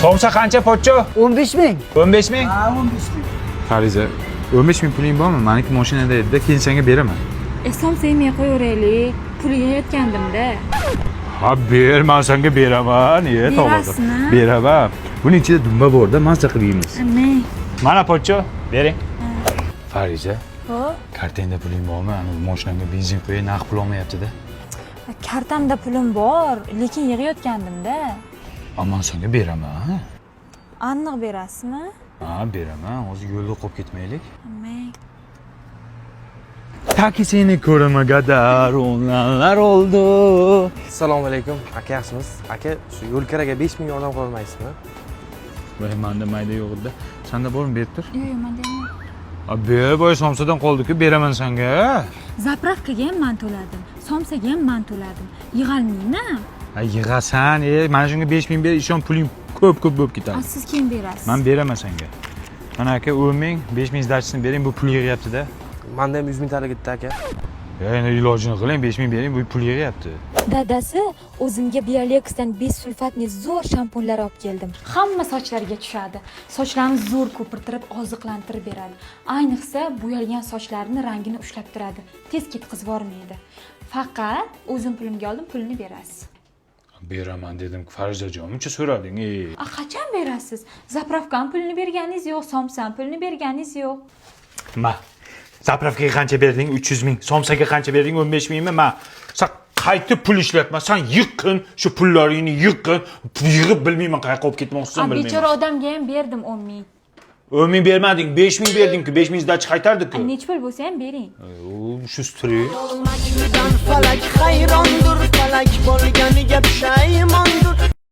Somsa qancha pochcho? 15.000. 15.000? Ha, 15.000. Fariza, 15.000 puling bormi? Meniki mashinada edi, keyin senga beraman. Somsa yemay qo'yaveraylik. Pul yig'ayotgandim-da. Ha, ber, men senga beraman. Berasizmi? Beraman. Buning ichida dumba bor-da, mazza qilib yeymiz. Amay. Mana pochcho, bering. Fariza, Xo'p. kartangda puling bormi? Ana mashinamga benzin qo'yay, naqd pul olmayapti-da. Kartamda pulim bor, lekin yig'ayotgandim-da. Ammo senga beraman, ha? Aniq berasizmi? Ha, beraman. Hozir yo'lda qolib ketmaylik. Amay. Taki seni ko'rmagadar o'nlar oldu. Assalomu alaykum. Aka yaxshimisiz? Aka, shu yo'lkaraga 5000 yordam qilolmaysizmi? Voy, menda mayda yo'q edi. Senda bormi, berib tur. Yo'q, menda yo'q. Ber, boy somsadan qoldi-ku, beraman senga. Zapravkaga ham men to'ladim, somsaga ham men to'ladim. Yig'olmaymi? Ha, yig'asan, mana shunga 5000 ber, ishon puling ko'p bo'lib ketadi. Siz keyin berasiz. Men beraman senga. Mana aka, 10.000, 5.000 zdachasini bering, bu pul yig'yapti-da. Menda ham 100 ming tala ketdi aka. Endi ilojini qiling, 5.000 bering, bu pul yig'yapti. Dadasi o'zimga Biolex'dan bisulfatli zo'r shampunlar olib keldim. Hamma sochlarga tushadi. Sochlarni zo'r ko'pirtirib, oziqlantirib beradi. Ayniqsa bo'yalgan sochlarni rangini ushlab turadi. Tez ketkizib yubormaydi. Faqat o'zim pulimga oldim, pulini berasiz. Beraman dedim, Farizajon, muncha so'rading, Qachon berasiz? Zapravkan pulini berganingiz yo'q, somsan pulini berganingiz yo'q. Ma, zapravkaga qancha berding? 300.000. Somsaga qancha berding? 15.000mi? Ma, sen qaytib pul ishlatma. Sen yiqqin, shu pullaringni yiqqin. Yig'ib bilmayman qayerga olib ketmoqchisan bilmayman. Bechora odamga ham berdim 10.000. 10.000 bermading, 5.000 berding-ku, 5.000 zdachi qaytardik-ku. Nech pul bo'lsa ham bering. Shu stri. Olmakmidan falak hayrondur, falak bo'lganiga pushaymondur.